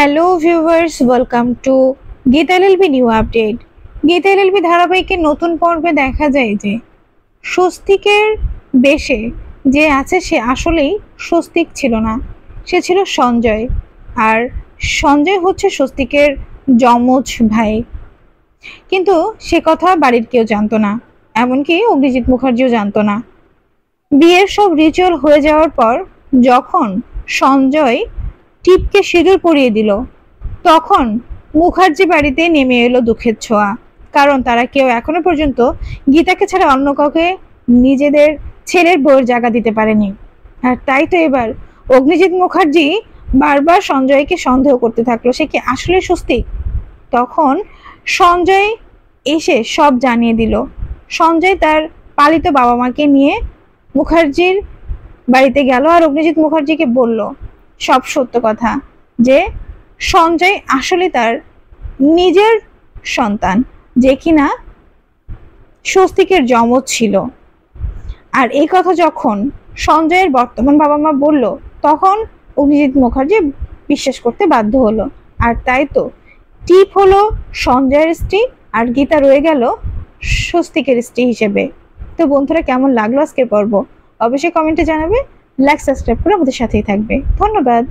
Hello viewers, welcome to Gita LLB new update. Gita LLB ধারাবাহিকের নতুন পর্বে দেখা যায় যে স্বস্তিকের বেশে যে আছে সে আসলেই স্বস্তিক ছিল না, সে ছিল সঞ্জয়। আর সঞ্জয় হচ্ছে স্বস্তিকের যমজ ভাই, কিন্তু সে কথা বাড়ির কেউ জানতো না, এমনকি অগ্নিজিৎ মুখার্জিও জানতো না। বিয়ের সব রিচুয়াল হয়ে যাওয়ার পর যখন সঞ্জয় টিপকে সিঁদুর পরিয়ে দিল, তখন মুখার্জি বাড়িতে নেমে এলো দুঃখের ছোঁয়া। কারণ তারা কেউ এখনো পর্যন্ত গীতাকে ছাড়া অন্য কাউকে নিজেদের ছেলের বউয়ের জায়গা দিতে পারেনি। আর তাই তো এবার অগ্নিজিৎ মুখার্জি বারবার সঞ্জয়কে সন্দেহ করতে থাকলো, সে কি আসলে স্বস্তিক। তখন সঞ্জয় এসে সব জানিয়ে দিল। সঞ্জয় তার পালিত বাবা মাকে নিয়ে মুখার্জির বাড়িতে গেল আর অগ্নিজিৎ মুখার্জিকে বলল সব সত্য কথা, যে সঞ্জয় আসলে তার নিজের সন্তান, যে কিনা স্বস্তিকের যমজ ছিল। আর এই কথা যখন সঞ্জয়ের বর্তমান বাবা মা বলল, তখন অগ্নিজিৎ মুখার্জি বিশ্বাস করতে বাধ্য হলো। আর তাই তো টিপ হলো সঞ্জয়ের স্ত্রী, আর গীতা রয়ে গেল স্বস্তিকের স্ত্রী হিসেবে। তো বন্ধুরা, কেমন লাগলো আজকের পর্ব অবশ্যই কমেন্টে জানাবে। লাইক সাবস্ক্রাইব করে আমাদের সাথেই থাকবে। ধন্যবাদ।